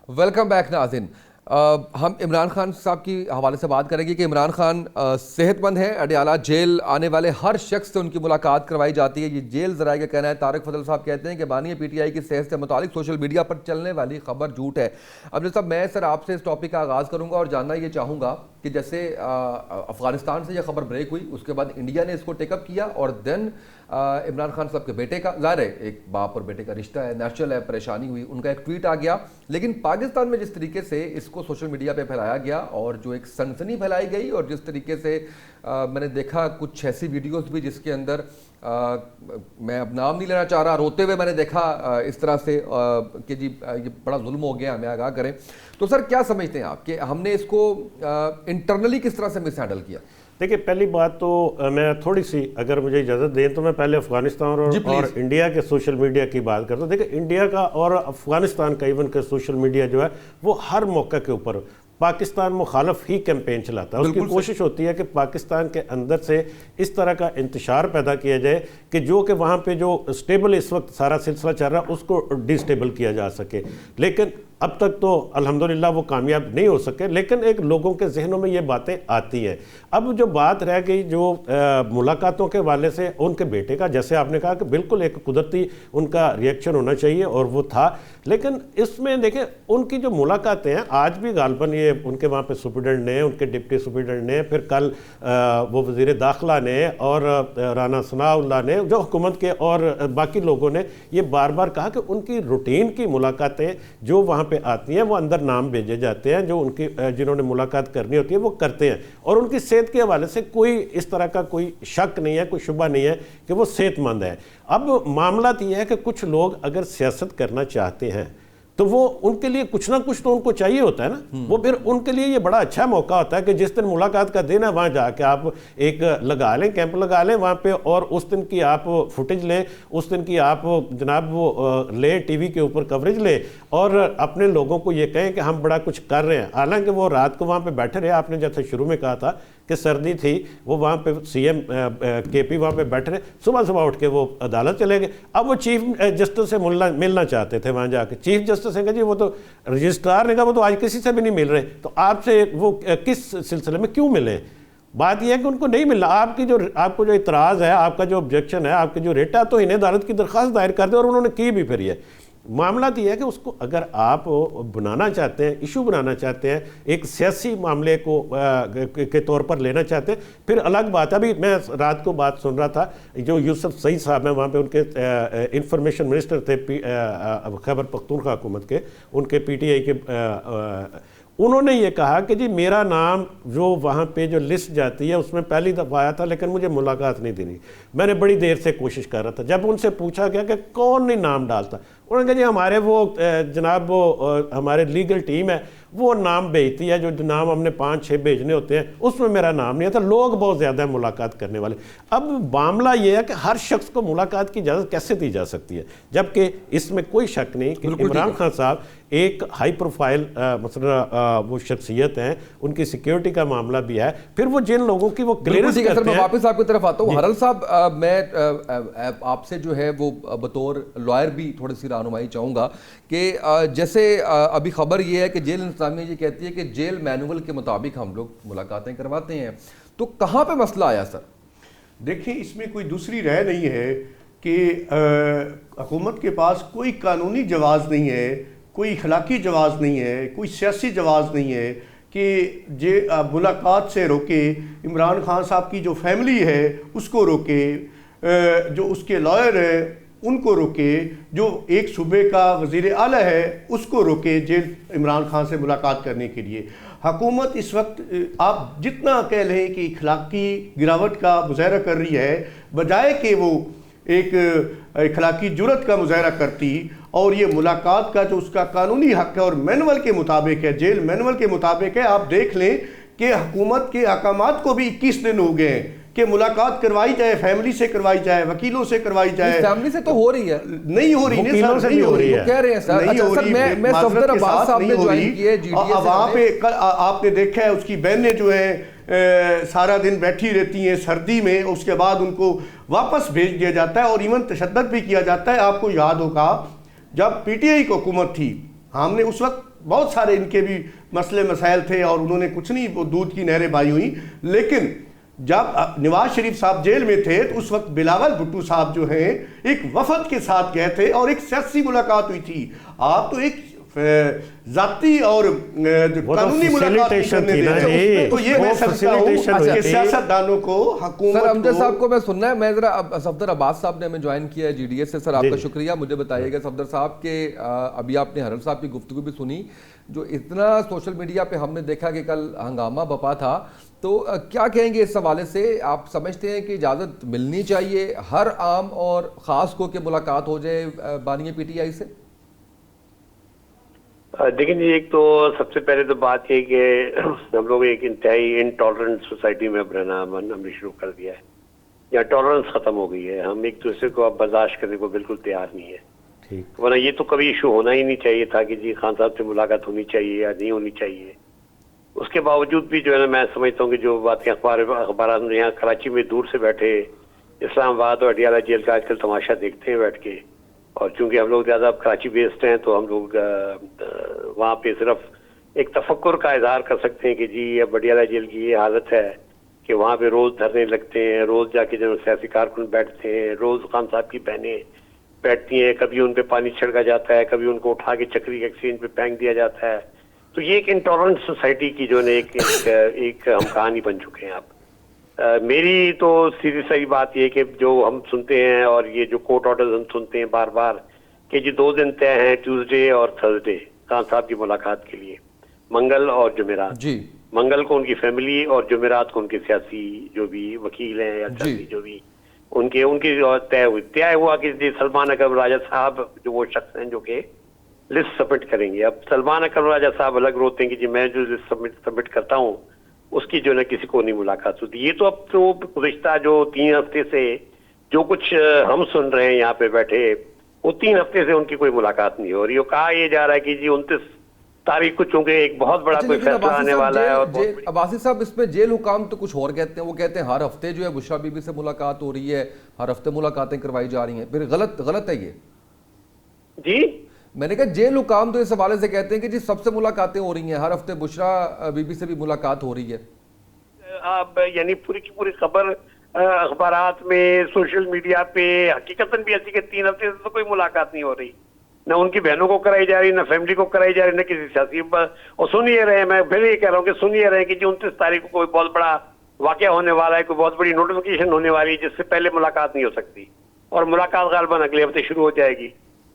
Welcome back ناظرین. ہم عمران خان صاحب کی حوالے سے بات کریں گے کہ عمران خان صحت مند ہیں. اڈیالہ جیل آنے والے ہر شخص سے ان کی ملاقات کروائی جاتی ہے. یہ جیل ذرائع کا کہنا ہے. طارق فضل صاحب کہتے ہیں کہ بانی پی ٹی آئی کی صحت سے متعلق سوشل میڈیا پر چلنے والی خبر جھوٹ ہے. اب صاحب میں سر آپ سے اس ٹاپک کا آغاز کروں گا اور جاننا یہ چاہوں گا کہ جیسے افغانستان سے یہ خبر بریک ہوئی, اس کے بعد انڈیا نے اس کو ٹیک اپ کیا اور دین عمران خان صاحب کے بیٹے کا, ظاہر ہے ایک باپ اور بیٹے کا رشتہ ہے, نیچرل ہے, پریشانی ہوئی, ان کا ایک ٹویٹ آ گیا. لیکن پاکستان میں جس طریقے سے اس کو سوشل میڈیا پہ پھیلایا گیا اور جو ایک سنسنی پھیلائی گئی, اور جس طریقے سے میں نے دیکھا کچھ ایسی ویڈیوز بھی جس کے اندر میں اب نام نہیں لینا چاہ رہا, روتے ہوئے میں نے دیکھا اس طرح سے کہ جی یہ بڑا ظلم ہو گیا, ہمیں آگاہ کریں. تو سر کیا سمجھتے ہیں آپ کہ ہم نے اس کو انٹرنلی کس طرح سے مس ہینڈل کیا؟ دیکھیے پہلی بات تو میں تھوڑی سی اگر مجھے اجازت دیں تو میں پہلے افغانستان اور انڈیا کے سوشل میڈیا کی بات کرتا ہوں. دیکھیں انڈیا کا اور افغانستان کا ایون کہ سوشل میڈیا جو ہے وہ ہر موقع کے اوپر پاکستان مخالف ہی کیمپین چلاتا ہے. اس کی کوشش ہوتی ہے کہ پاکستان کے اندر سے اس طرح کا انتشار پیدا کیا جائے کہ جو کہ وہاں پہ جو اسٹیبل اس وقت سارا سلسلہ چل رہا ہے اس کو ڈی اسٹیبل کیا جا سکے. لیکن اب تک تو الحمدللہ وہ کامیاب نہیں ہو سکے, لیکن ایک لوگوں کے ذہنوں میں یہ باتیں آتی ہیں. اب جو بات رہ گئی جو ملاقاتوں کے حوالے سے ان کے بیٹے کا, جیسے آپ نے کہا کہ بالکل ایک قدرتی ان کا ریئیکشن ہونا چاہیے اور وہ تھا, لیکن اس میں دیکھیں ان کی جو ملاقاتیں ہیں آج بھی غالباً یہ ان کے وہاں پہ سپرڈنٹ نے, ان کے ڈپٹی سپرڈنٹ نے, پھر کل وہ وزیر داخلہ نے اور رانا ثناء اللہ نے, جو حکومت کے اور باقی لوگوں نے یہ بار بار کہا کہ ان کی روٹین کی ملاقاتیں جو وہاں پہ آتی ہیں وہ اندر نام بھیجے جاتے ہیں, جو ان کی جنہوں نے ملاقات کرنی ہوتی ہے وہ کرتے ہیں, اور ان کی صحت کے حوالے سے کوئی اس طرح کا کوئی شک نہیں ہے, کوئی شبہ نہیں ہے کہ وہ صحت مند ہے. اب معاملہ یہ ہے کہ کچھ لوگ اگر سیاست کرنا چاہتے ہیں تو وہ ان کے لیے کچھ نہ کچھ تو ان کو چاہیے ہوتا ہے نا. وہ پھر ان کے لیے یہ بڑا اچھا موقع ہوتا ہے کہ جس دن ملاقات کا دن ہے وہاں جا کے آپ ایک لگا لیں, کیمپ لگا لیں وہاں پہ, اور اس دن کی آپ فوٹیج لیں, اس دن کی آپ جناب وہ لیں, ٹی وی کے اوپر کوریج لیں اور اپنے لوگوں کو یہ کہیں کہ ہم بڑا کچھ کر رہے ہیں. حالانکہ وہ رات کو وہاں پہ بیٹھے رہے, آپ نے جیسے شروع میں کہا تھا کہ سردی تھی, وہ وہاں پہ سی ایم کے پی وہاں پہ بیٹھے رہے, صبح اٹھ کے وہ عدالت چلے گئے. اب وہ چیف جسٹس سے ملنا چاہتے تھے وہاں جا کے. چیف جسٹس نے کہا جی وہ تو رجسٹرار نے کہا وہ تو آج کسی سے بھی نہیں مل رہے, تو آپ سے وہ کس سلسلے میں کیوں ملے؟ بات یہ ہے کہ ان کو نہیں ملنا. آپ کو جو اعتراض ہے, آپ کا جو آبجیکشن ہے, آپ کی جو ریٹ ہے, تو انہیں عدالت کی درخواست دائر کر دیں, اور انہوں نے کی بھی. پھر یہ معاملہ یہ ہے کہ اس کو اگر آپ بنانا چاہتے ہیں, ایشو بنانا چاہتے ہیں, ایک سیاسی معاملے کو کے طور پر لینا چاہتے ہیں, پھر الگ بات ہے. ابھی میں رات کو بات سن رہا تھا, جو یوسف سعید صاحب ہیں وہاں پہ ان کے انفارمیشن منسٹر تھے خیبر پختونخوا حکومت کے, ان کے پی ٹی آئی کے, انہوں نے یہ کہا کہ جی میرا نام جو وہاں پہ جو لسٹ جاتی ہے اس میں پہلی دفعہ آیا تھا, لیکن مجھے ملاقات نہیں دینی. میں نے بڑی دیر سے کوشش کر رہا تھا. جب ان سے پوچھا گیا کہ کون نہیں نام ڈالتا, انہوں نے کہا جی ہمارے وہ جناب وہ ہمارے لیگل ٹیم ہے وہ نام بھیجتی ہے, جو نام ہم نے 5-6 بھیجنے ہوتے ہیں اس میں میرا نام نہیں تھا. لوگ بہت زیادہ ہیں ملاقات کرنے والے. اب معاملہ یہ ہے کہ ہر شخص کو ملاقات کی اجازت کیسے دی جا سکتی ہے, جبکہ اس میں کوئی شک نہیں کہ عمران خان صاحب ایک ہائی پروفائل مثلا وہ شخصیت ہیں, ان کی سیکیورٹی کا معاملہ بھی ہے. پھر وہ جن لوگوں کی وہ کلیئرنس کرتے ہیں. میں واپس آپ کی طرف آتا ہوں. ہرل صاحب, میں آپ سے جو ہے وہ بطور لائر بھی تھوڑی سی رہنمائی چاہوں گا کہ جیسے ابھی خبر یہ ہے کہ جیل انتظامیہ یہ کہتی ہے کہ جیل مینول کے مطابق ہم لوگ ملاقاتیں کرواتے ہیں, تو کہاں پہ مسئلہ آیا سر؟ دیکھیں اس میں کوئی دوسری رائے نہیں ہے کہ حکومت کے پاس کوئی قانونی جواز نہیں ہے, کوئی اخلاقی جواز نہیں ہے, کوئی سیاسی جواز نہیں ہے کہ ملاقات سے روکے. عمران خان صاحب کی جو فیملی ہے اس کو روکے, جو اس کے لائر ہیں ان کو روکے, جو ایک صوبے کا وزیر اعلیٰ ہے اس کو روکے جیل عمران خان سے ملاقات کرنے کے لیے. حکومت اس وقت آپ جتنا کہہ لیں کہ اخلاقی گراوٹ کا مظاہرہ کر رہی ہے, بجائے کہ وہ ایک اخلاقی جرات کا مظاہرہ کرتی اور یہ ملاقات کا جو اس کا قانونی حق ہے اور مینول کے مطابق ہے, جیل مینول کے مطابق ہے. آپ دیکھ لیں کہ حکومت کے احکامات کو بھی 21 دن ہو گئے ہیں کہ ملاقات کروائی جائے, فیملی سے کروائی جائے, وکیلوں سے کروائی جائے. فیملی سے تو ہو رہی ہے, نہیں ہو رہی, وکیلوں سے بھی ہو رہی ہے, کہہ رہے ہیں سر. اچھا سر, میں صفدر عباس صاحب نے جوائن کیے جی ڈی اے سے, وہاں پہ آپ نے دیکھا ہے اس کی بہنیں جو ہیں سارا دن بیٹھی رہتی ہیں سردی میں, اس کے بعد ان کو واپس بھیج دیا جاتا ہے اور ایون تشدد بھی کیا جاتا ہے. آپ کو یاد ہوگا جب پی ٹی آئی کی حکومت تھی, ہم نے اس وقت بہت سارے ان کے بھی مسئلے مسائل تھے اور انہوں نے کچھ نہیں وہ دودھ کی نہریں بہی ہوئیں. لیکن جب نواز شریف صاحب جیل میں تھے تو اس وقت بلاول بھٹو صاحب جو ہیں ایک وفد کے ساتھ گئے تھے اور ایک سیاسی ملاقات ہوئی تھی. آپ تو ایک ذاتی اور قانونی ملاقات کرنے دے رہے ہیں. تو یہ میں سمجھتا ہوں کہ سیاست دانوں کو حکومت سر امجد صاحب کو میں سننا ہے. میں ذرا صفدر عباس صاحب نے ہمیں جوائن کیا ہے جی ڈی ایس سے. سر آپ کا شکریہ. مجھے بتائیے گا صفدر صاحب کہ ابھی آپ نے حرل صاحب کی گفتگو بھی سنی, جو اتنا سوشل میڈیا پہ ہم نے دیکھا کہ کل ہنگامہ بپا تھا, تو کیا کہیں گے اس حوالے سے؟ آپ سمجھتے ہیں کہ اجازت ملنی چاہیے ہر عام اور خاص کو کہ ملاقات ہو جائے بانی پی ٹی آئی سے؟ دیکھیں جی, ایک تو سب سے پہلے تو بات یہ کہ ہم لوگ ایک انتہائی انٹالرنٹ سوسائٹی میں اب رہنا ہم نے شروع کر دیا ہے. یہاں ٹالرنس ختم ہو گئی ہے. ہم ایک دوسرے کو اب برداشت کرنے کو بالکل تیار نہیں ہے. ورنہ یہ تو کبھی ایشو ہونا ہی نہیں چاہیے تھا کہ جی خان صاحب سے ملاقات ہونی چاہیے یا نہیں ہونی چاہیے. اس کے باوجود بھی جو ہے نا, میں سمجھتا ہوں کہ جو باتیں اخبارات میں یہاں کراچی میں دور سے بیٹھے اسلام آباد اور اڈیالہ جیل کا آج کل تماشا دیکھتے ہیں بیٹھ کے, اور چونکہ ہم لوگ زیادہ کراچی بیسڈ ہیں تو ہم لوگ وہاں پہ صرف ایک تفکر کا اظہار کر سکتے ہیں کہ جی اب اڈیالہ جیل کی یہ حالت ہے کہ وہاں پہ روز دھرنے لگتے ہیں, روز جا کے جو سیاسی کارکن بیٹھتے ہیں, روز خان صاحب کی بہنیں بیٹھتی ہیں, کبھی ان پہ پانی چھڑکا جاتا ہے, کبھی ان کو اٹھا کے چکری ایکسچینج پہ پھینک دیا جاتا ہے. تو یہ ایک انٹالرنٹ سوسائٹی کی جو ہے ایک ہم کہانی بن چکے ہیں. اب میری تو سیدھی صحیح بات یہ کہ جو ہم سنتے ہیں اور یہ جو کورٹ آرڈرز ہم سنتے ہیں بار بار کہ جی 2 دن طے ہیں, ٹیوزڈے اور تھرسڈے خان صاحب کی ملاقات کے لیے, منگل اور جمعرات. جی, منگل کو ان کی فیملی اور جمعرات کو ان کے سیاسی جو بھی وکیل ہیں یا سیاسی جو بھی ان کی طے ہوا کہ جی سلمان اکرم راجہ صاحب جو وہ شخص ہیں جو کہ لسٹ سبمٹ کریں گے. اب سلمان اکرم راجہ صاحب الگ روتے ہیں کہ جی میں جو لسٹ سبمٹ کرتا ہوں اس کی جو ہے کسی کو نہیں ملاقات ہوتی. یہ تو اب تو گزشتہ جو 3 ہفتے سے جو کچھ ہم سن رہے ہیں یہاں پہ بیٹھے, وہ 3 ہفتے سے ان کی کوئی ملاقات نہیں ہو رہی. اور کہا یہ جا رہا ہے کہ جی 29 تاریخ کو چونکہ ایک بہت بڑا کوئی فیصلہ آنے والا ہے. اور عباسی صاحب اس میں جیل حکام تو کچھ اور کہتے ہیں. وہ کہتے ہیں ہر ہفتے جو ہے بشرا بی بی سے ملاقات ہو رہی ہے, ہر ہفتے ملاقاتیں کروائی جا رہی ہیں. پھر غلط ہے یہ؟ جی میں نے کہا جیل حکام تو اس حوالے سے کہتے ہیں کہ جی سب سے ملاقاتیں ہو رہی ہیں, ہر ہفتے بشرا بی بی سے بھی ملاقات ہو رہی ہے. اب یعنی پوری کی پوری خبر اخبارات میں, سوشل میڈیا پہ حقیقتاً بھی ایسی کہ 3 ہفتے سے تو کوئی ملاقات نہیں ہو رہی, نہ ان کی بہنوں کو کرائی جا رہی, نہ فیملی کو کرائی جا رہی, نہ کسی سیاسی. اور سن یہ رہے, میں پھر یہ کہہ رہا ہوں کہ سن یہ رہے کہ جی 29 تاریخ کو کوئی بہت بڑا واقعہ ہونے والا ہے, کوئی بہت بڑی نوٹیفیکیشن ہونے والی ہے جس سے پہلے ملاقات نہیں ہو سکتی, اور ملاقات غالباً اگلے ہفتے شروع ہو جائے گی.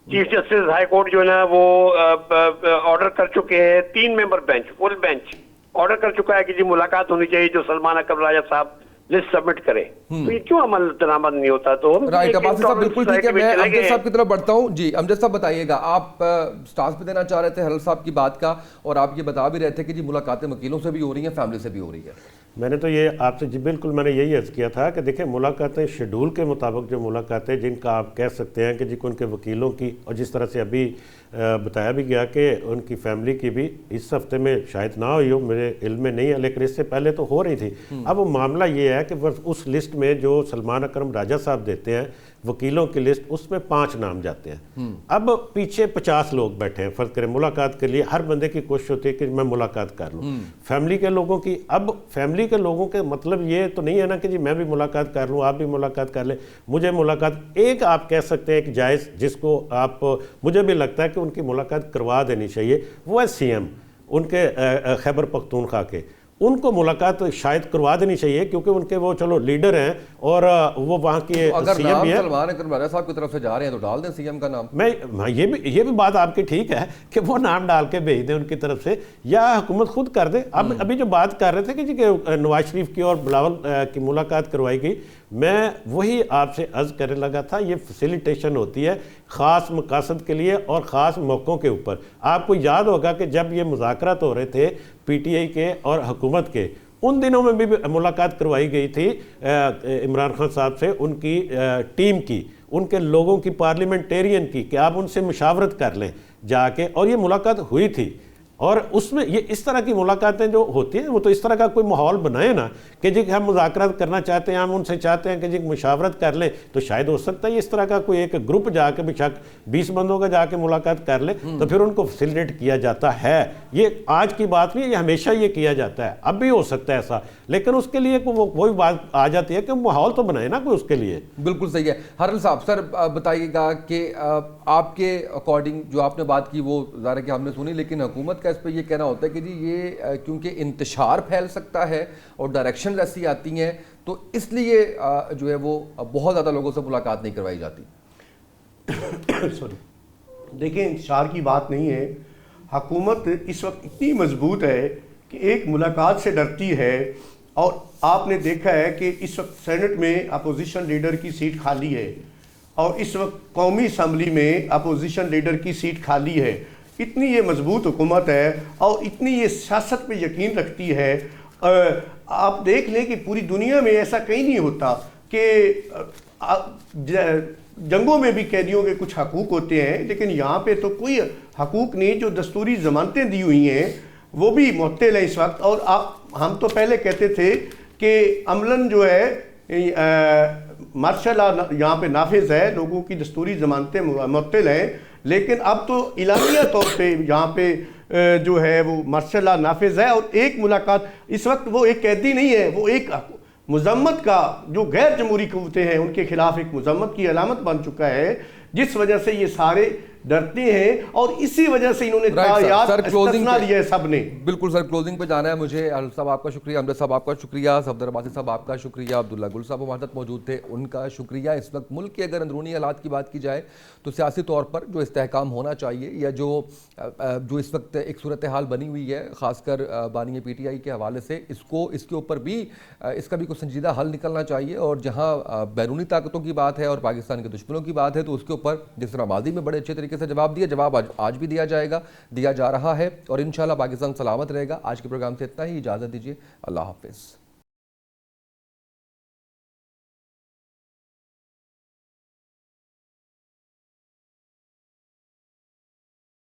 چیف جسٹس ہائی کورٹ جو ہے نا وہ آرڈر کر چکے ہیں, 3 ممبر بینچ, فل بینچ آرڈر کر چکا ہے کہ جی ملاقات ہونی چاہیے جو سلمان اکرم راجہ صاحب لسٹ سبمٹ کرے. تو یہ کیوں عمل درآمد نہیں ہوتا؟ تو رائٹ عباسی صاحب بالکل ٹھیک ہے. میں امجد صاحب کی طرف بڑھتا ہوں. جی امجد صاحب بتائیے گا, آپ سٹارز بھی دینا چاہ رہے تھے حرل صاحب کی بات کا, اور آپ یہ بتا بھی رہے تھے کہ جی ملاقاتیں وکیلوں سے بھی ہو رہی ہیں, فیملی سے بھی ہو رہی ہے. میں نے تو یہ آپ سے بالکل میں نے یہی عرض کیا تھا کہ دیکھیں ملاقاتیں شیڈول کے مطابق جو ملاقاتیں جن کا آپ کہہ سکتے ہیں کہ جی ان کے وکیلوں کی, اور جس طرح سے ابھی بتایا بھی گیا کہ ان کی فیملی کی بھی اس ہفتے میں شاید نہ ہوئی ہو, میرے علم میں نہیں ہے, لیکن اس سے پہلے تو ہو رہی تھی. اب وہ معاملہ یہ ہے کہ اس لسٹ میں جو سلمان اکرم راجہ صاحب دیتے ہیں وکیلوں کی لسٹ, اس میں 5 نام جاتے ہیں. اب پیچھے 50 لوگ بیٹھے ہیں فرض کریں ملاقات کے لیے, ہر بندے کی کوشش ہوتی ہے کہ میں ملاقات کر لوں. فیملی کے لوگوں کی, اب فیملی کے لوگوں کے مطلب یہ تو نہیں ہے نا کہ جی میں بھی ملاقات کر لوں, آپ بھی ملاقات کر لیں, مجھے ملاقات ایک آپ کہہ سکتے ہیں کہ جائز جس کو آپ, مجھے بھی لگتا ہے کہ ان کی ملاقات کروا دینی چاہیے, وہ ہے سی ایم ان کے خیبر پختونخوا کے. ان کو ملاقات شاید کروا دینی چاہیے کیونکہ ان کے وہ چلو لیڈر ہیں اور وہ وہاں کے سی ایم بھی ہیں. اگر نام سلمان اکرم راجہ صاحب کی طرف سے جا رہے ہیں تو ڈال دیں سی ایم کا نام. میں یہ بھی بات آپ کی ٹھیک ہے کہ وہ نام ڈال کے بھیج دیں ان کی طرف سے, یا حکومت خود کر دے. اب ابھی جو بات کر رہے تھے کہ جی کہ نواز شریف کی اور بلاول کی ملاقات کروائی گئی, میں وہی آپ سے عرض کرنے لگا تھا, یہ فیسیلیٹیشن ہوتی ہے خاص مقاصد کے لیے اور خاص موقعوں کے اوپر. آپ کو یاد ہوگا کہ جب یہ مذاکرات ہو رہے تھے پی ٹی آئی کے اور حکومت کے, ان دنوں میں بھی ملاقات کروائی گئی تھی عمران خان صاحب سے, ان کی ٹیم کی, ان کے لوگوں کی, پارلیمنٹیرین کی, کہ آپ ان سے مشاورت کر لیں جا کے, اور یہ ملاقات ہوئی تھی. اور اس میں یہ اس طرح کی ملاقاتیں جو ہوتی ہیں وہ تو اس طرح کا کوئی ماحول بنائے نا کہ جی ہم مذاکرات کرنا چاہتے ہیں، ہم ان سے چاہتے ہیں کہ جی مشاورت کر لیں، تو شاید ہو سکتا ہے اس طرح کا کوئی ایک گروپ جا کے بے شک 20 بندوں کا جا کے ملاقات کر لے تو پھر ان کو فیسیلیٹیٹ کیا جاتا ہے۔ یہ آج کی بات نہیں ہے، یہ ہمیشہ یہ کیا جاتا ہے، اب بھی ہو سکتا ہے ایسا، لیکن اس کے لیے وہی بات آ جاتی ہے کہ ماحول تو بنائے نا کوئی اس کے لیے۔ بالکل صحیح ہے۔ ہرل صاحب سر بتائیے گا کہ آپ کے اکارڈنگ جو آپ نے بات کی وہ ظاہر ہے کہ ہم نے سنی، لیکن حکومت کا اس پہ یہ کہنا ہوتا ہے کہ جی یہ کیونکہ انتشار پھیل سکتا ہے اور ڈائریکشن ایسی آتی ہیں تو اس لیے جو ہے وہ بہت زیادہ لوگوں سے ملاقات نہیں کروائی جاتی۔ سوری، دیکھیں انتشار کی بات نہیں ہے، حکومت اس وقت اتنی مضبوط ہے کہ ایک ملاقات سے ڈرتی ہے، اور آپ نے دیکھا ہے کہ اس وقت سینٹ میں اپوزیشن لیڈر کی سیٹ خالی ہے، اور اس وقت قومی اسمبلی میں اپوزیشن لیڈر کی سیٹ خالی ہے۔ اتنی یہ مضبوط حکومت ہے اور اتنی یہ سیاست پہ یقین رکھتی ہے۔ آپ دیکھ لیں کہ پوری دنیا میں ایسا کہیں نہیں ہوتا کہ جنگوں میں بھی قیدیوں کے کچھ حقوق ہوتے ہیں، لیکن یہاں پہ تو کوئی حقوق نہیں۔ جو دستوری ضمانتیں دی ہوئی ہیں وہ بھی معطل ہیں اس وقت، اور ہم تو پہلے کہتے تھے کہ عملاً جو ہے مارشل لا یہاں پہ نافذ ہے، لوگوں کی دستوری ضمانتیں معطل ہیں، لیکن اب تو اعلانیہ طور پہ یہاں پہ جو ہے وہ مارشل لا نافذ ہے۔ اور ایک ملاقات اس وقت وہ ایک قیدی نہیں ہے، وہ ایک مذمت کا، جو غیر جمہوری قوتیں ہیں ان کے خلاف ایک مذمت کی علامت بن چکا ہے، جس وجہ سے یہ سارے ڈرتے ہیں، اور اسی وجہ سے انہوں نے استثنا لیا ہے سب نے۔ بالکل سر، کلوزنگ پہ جانا ہے مجھے۔ حلف صاحب آپ کا شکریہ، امجد صاحب آپ کا شکریہ، صفدر عباسی صاحب آپ کا شکریہ، عبداللہ گل صاحب ہمارے ساتھ موجود تھے ان کا شکریہ۔ اس وقت ملک کے اگر اندرونی حالات کی بات کی جائے تو سیاسی طور پر جو استحکام ہونا چاہیے، یا جو اس وقت ایک صورتحال بنی ہوئی ہے خاص کر بانی پی ٹی آئی کے حوالے سے، اس کے اوپر بھی اس کا بھی کوئی سنجیدہ حل نکلنا چاہیے، اور جہاں بیرونی طاقتوں کی بات ہے اور پاکستان کے دشمنوں کی بات ہے تو اس کے اوپر جس طرح ماضی میں بڑے اچھے طریقے سے جواب جواب آج بھی دیا جائے گا، دیا جا رہا ہے، اور انشاءاللہ پاکستان سلامت رہے گا۔ آج کے پروگرام سے اتنا ہی، اجازت دیجیے، اللہ حافظ۔